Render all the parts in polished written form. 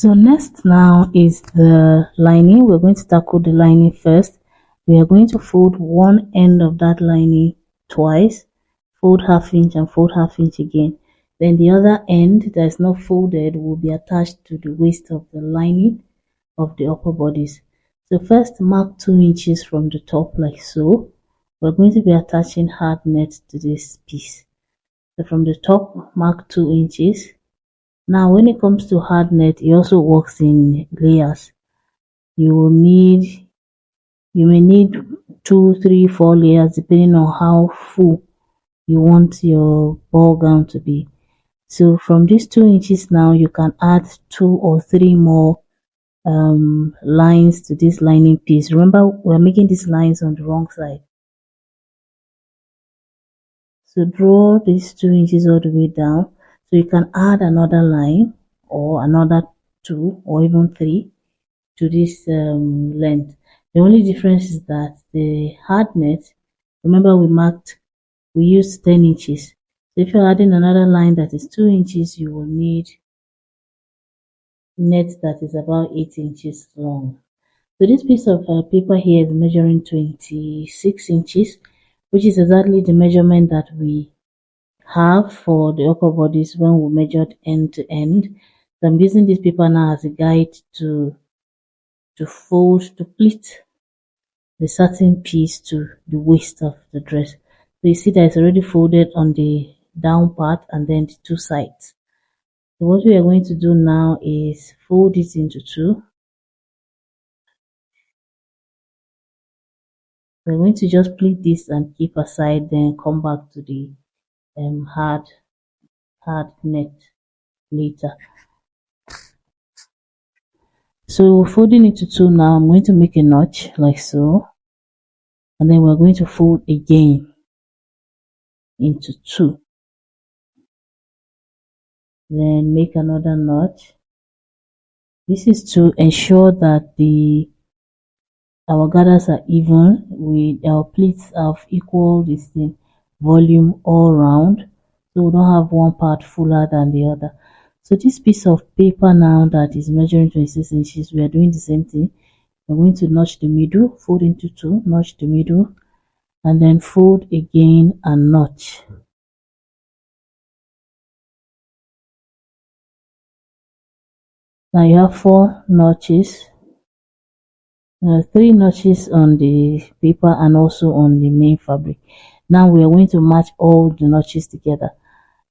So next now is the lining. We're going to tackle the lining first. We are going to fold one end of that lining twice, fold half inch and fold half inch again. Then the other end that is not folded will be attached to the waist of the lining of the upper bodies. So first mark 2 inches from the top like so. We're going to be attaching hard net to this piece. So from the top mark 2 inches. Now when it comes to hard net, it also works in layers. You may need 2, 3, 4 layers depending on how full you want your ball gown to be. So from these 2 inches now, you can add 2 or 3 more lines to this lining piece. Remember, we're making these lines on the wrong side. So draw these 2 inches all the way down. So you can add another line or another 2 or even 3 to this length. The only difference is that the hard net, remember we used 10 inches. So if you're adding another line that is 2 inches, you will need net that is about 8 inches long. So this piece of paper here is measuring 26 inches, which is exactly the measurement that we have for the upper bodies when we measured end to end. So I'm using this paper now as a guide to pleat the satin piece to the waist of the dress. So you see that it's already folded on the down part and then the 2 sides. So what we are going to do now is fold it into 2. We're going to just pleat this and keep aside, then come back to the hard net later. So folding it to 2 now, I'm going to make a notch like so, and then we're going to fold again into 2. Then make another notch. This is to ensure that our gathers are even, with our pleats of equal volume all round, so we don't have one part fuller than the other. So this piece of paper now that is measuring 26 inches, we are doing the same thing. We're going to notch the middle, fold into 2, notch the middle, and then fold again and notch. Now you have 4 notches. 3 notches on the paper and also on the main fabric. Now we are going to match all the notches together.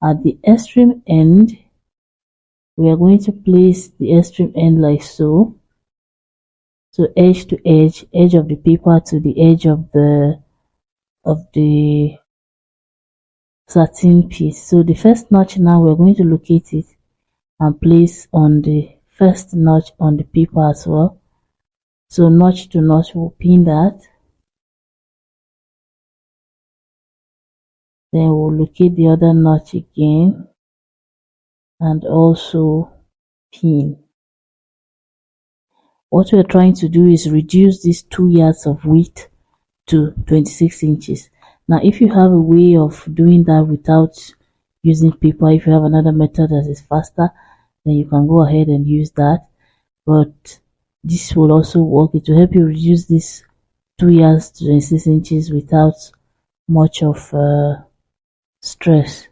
At the extreme end, we are going to place the extreme end like so. So edge to edge, edge of the paper to the edge of the satin piece. So the first notch now we're going to locate it and place on the first notch on the paper as well. So notch to notch, we'll pin that. Then we'll locate the other notch again and also pin. What we're trying to do is reduce these 2 yards of width to 26 inches. Now if you have a way of doing that without using paper, if you have another method that is faster, then you can go ahead and use that. But this will also work. It will help you reduce this 2 yards to 26 inches without much of stress.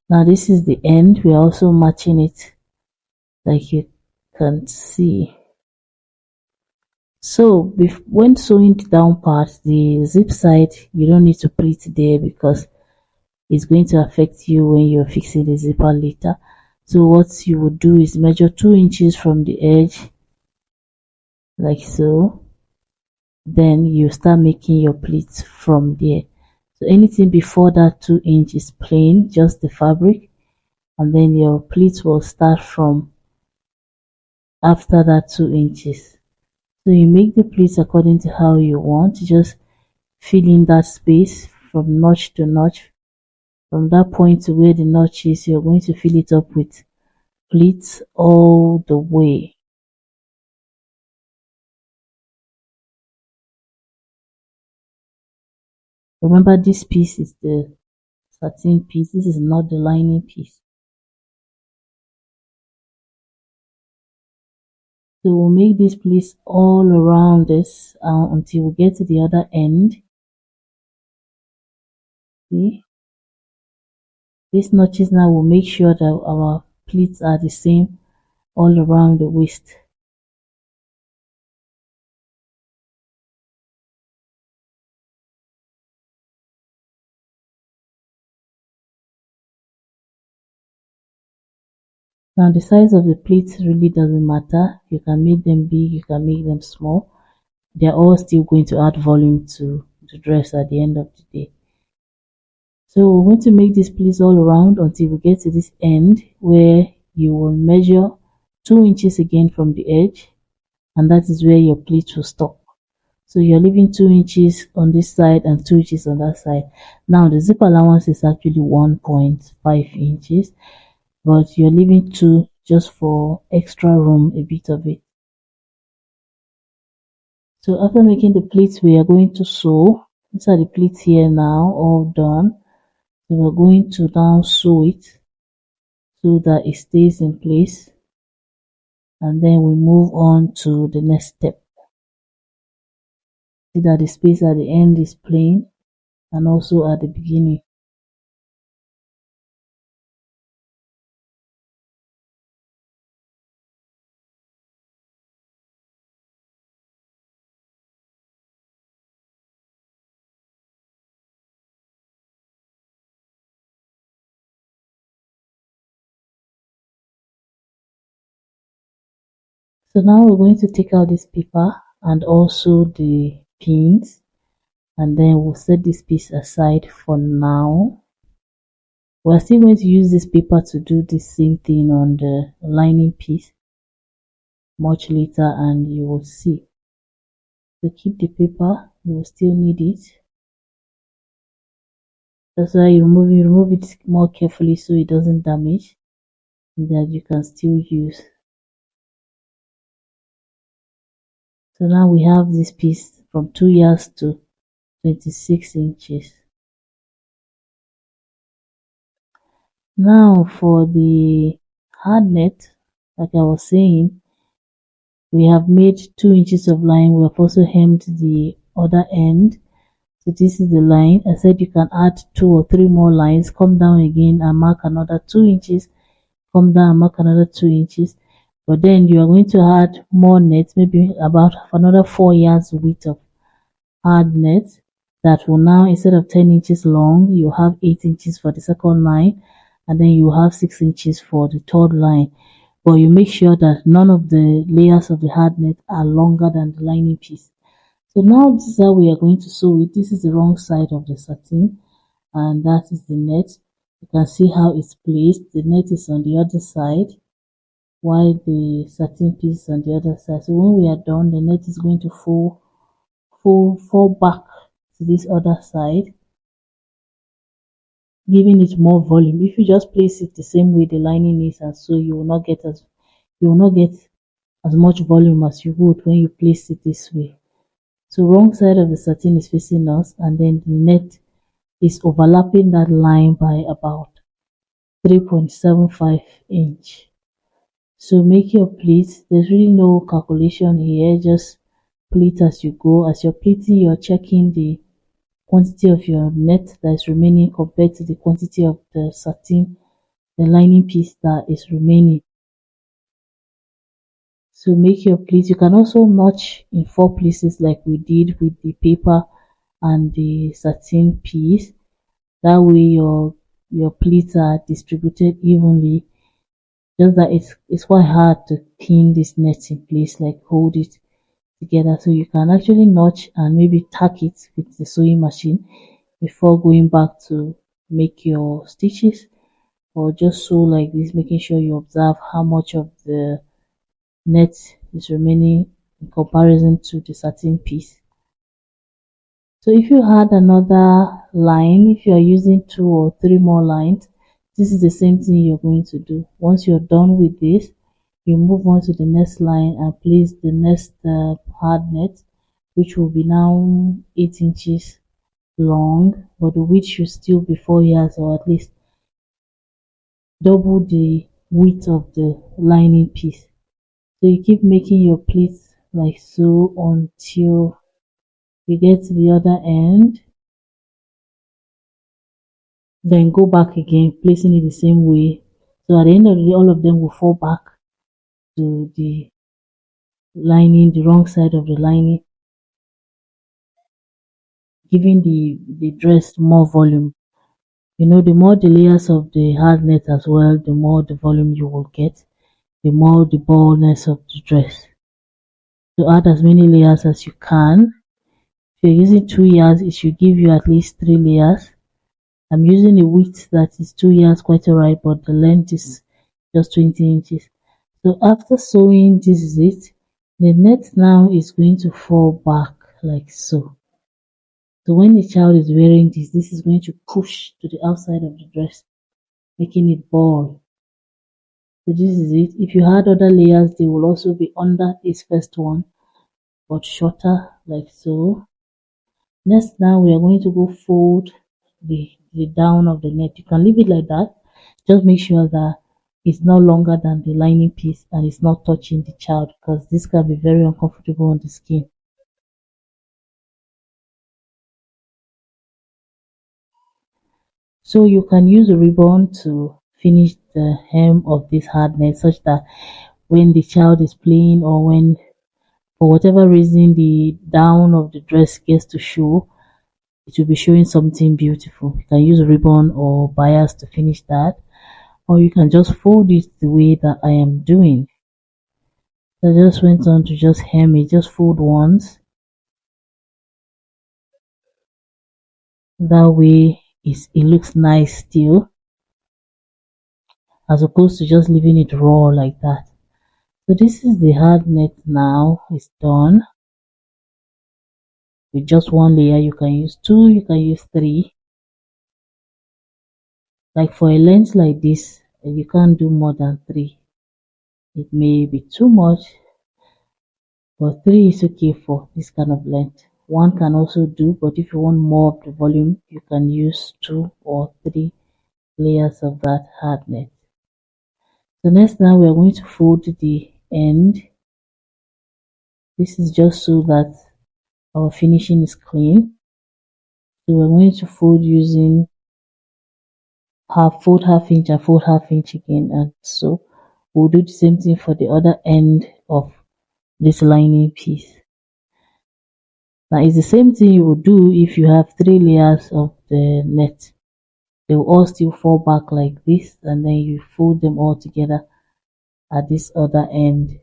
Now this is the end. We are also matching it like you can see. So when sewing the down part, the zip side, you don't need to pleat there because it's going to affect you when you're fixing the zipper later. So what you would do is measure 2 inches from the edge like so. Then you start making your pleats from there. So anything before that 2 inch is plain, just the fabric, and then your pleats will start from after that 2 inches. So you make the pleats according to how you want. Just fill in that space from notch to notch. From that point to where the notch is, you're going to fill it up with pleats all the way. Remember, this piece is the satin piece. This is not the lining piece. So we'll make this place all around this until we get to the other end. See, these notches now will make sure that our pleats are the same all around the waist. Now the size of the pleats really doesn't matter. You can make them big, you can make them small. They're all still going to add volume to the dress at the end of the day. So we're going to make this pleats all around until we get to this end where you will measure 2 inches again from the edge, and that is where your pleat will stop. So you're leaving 2 inches on this side and 2 inches on that side. Now the zip allowance is actually 1.5 inches, but you're leaving 2 just for extra room, a bit of it. So after making the pleats, we are going to sew. These are the pleats here now, all done. So we're going to now sew it so that it stays in place, and then we move on to the next step. See that the space at the end is plain and also at the beginning. So now we're going to take out this paper and also the pins, and then we'll set this piece aside for now. We're still going to use this paper to do the same thing on the lining piece much later, and you will see. So keep the paper, you will still need it. That's why you remove it more carefully so it doesn't damage, and that you can still use. So now we have this piece from 2 yards to 26 inches. Now for the hard net, like I was saying, we have made 2 inches of line. We have also hemmed the other end. So this is the line. I said you can add 2 or 3 more lines, come down again and mark another 2 inches, come down and mark another 2 inches. But then you are going to add more net, maybe about another 4 yards width of hard net. That will now, instead of 10 inches long, you have 8 inches for the second line, and then you have 6 inches for the third line. But you make sure that none of the layers of the hard net are longer than the lining piece. So now this is how we are going to sew it. This is the wrong side of the satin, and that is the net. You can see how it's placed. The net is on the other side, while the satin piece is on the other side. So when we are done, the net is going to fall back to this other side, giving it more volume. If you just place it the same way the lining is, and so you will not get as much volume as you would when you place it this way. So wrong side of the satin is facing us, and then the net is overlapping that line by about 3.75 inch. So make your pleats. There's really no calculation here, just pleat as you go. As you're pleating, you're checking the quantity of your net that is remaining compared to the quantity of the satin, the lining piece that is remaining. So make your pleats. You can also notch in 4 places like we did with the paper and the satin piece. That way your pleats are distributed evenly. Just that it's quite hard to pin this net in place, like hold it together. So you can actually notch and maybe tack it with the sewing machine before going back to make your stitches, or just sew like this, making sure you observe how much of the net is remaining in comparison to the satin piece. So if you had another line, if you are using 2 or 3 more lines, this is the same thing you're going to do. Once you're done with this, you move on to the next line and place the next hard net, which will be now 8 inches long, but the width should still be 4 yards, or at least double the width of the lining piece. So you keep making your pleats like so until you get to the other end, then go back again, placing it the same way. So at the end of the day, all of them will fall back to the lining, the wrong side of the lining, giving the dress more volume. You know, the more the layers of the hard net as well, the more the volume you will get, the more the boldness of the dress. So add as many layers as you can. If you're using 2 yards, it should give you at least 3 layers. I'm using a width that is 2 yards quite alright, but the length is just 20 inches. So after sewing, this is it. The net now is going to fall back like so. So when the child is wearing this, this is going to push to the outside of the dress, making it ball. So this is it. If you had other layers, they will also be under this first one, but shorter like so. Next, now we are going to go fold the down of the net. You can leave it like that. Just make sure that it's no longer than the lining piece and it's not touching the child, because this can be very uncomfortable on the skin. So you can use a ribbon to finish the hem of this hard net, such that when the child is playing, or when for whatever reason the down of the dress gets to show, it will be showing something beautiful. You can use a ribbon or bias to finish that, or you can just fold it the way that I am doing. So I just went on to just hem it, just fold once. That way it looks nice still, as opposed to just leaving it raw like that. So this is the hard net now. It's done with just one layer. You can use two, you can use three. Like for a length like this, you can't do more than three. It may be too much, but three is okay for this kind of length. One can also do, but if you want more of the volume, you can use 2 or 3 layers of that hard net. So next, now we are going to fold the end. This is just so that our finishing is clean. So we're going to fold using fold half inch and fold half inch again, and so we'll do the same thing for the other end of this lining piece. Now it's the same thing you would do if you have 3 layers of the net. They will all still fall back like this, and then you fold them all together at this other end.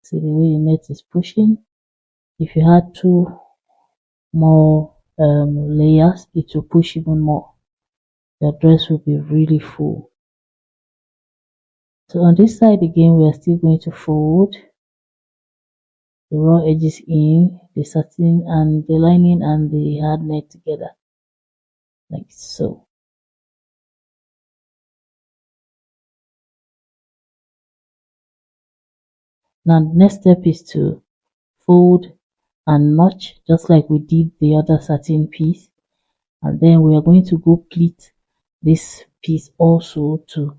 See the way the net is pushing. If you had 2 more layers, it will push even more. Your dress will be really full. So on this side again, we are still going to fold the raw edges in, the satin and the lining and the hard net together, like so. Now the next step is to fold and notch, just like we did the other satin piece, and then we are going to go pleat this piece also to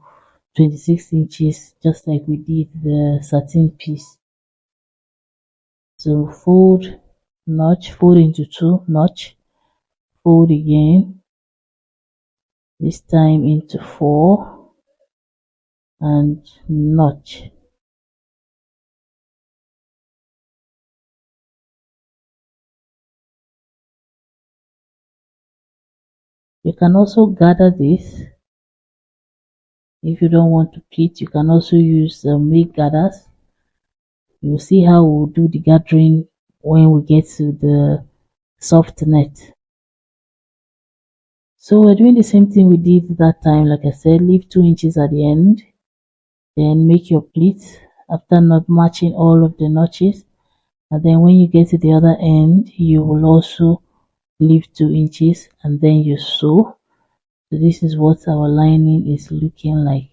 26 inches, just like we did the satin piece. So fold, notch, fold into 2, notch, fold again, this time into 4, and notch. You can also gather this. If you don't want to pleat, you can also use make gathers. You'll see how we'll do the gathering when we get to the soft net. So we're doing the same thing we did that time. Like I said, leave 2 inches at the end, then make your pleats after not matching all of the notches, and then when you get to the other end, you will also leave 2 inches, and then you sew. So this is what our lining is looking like.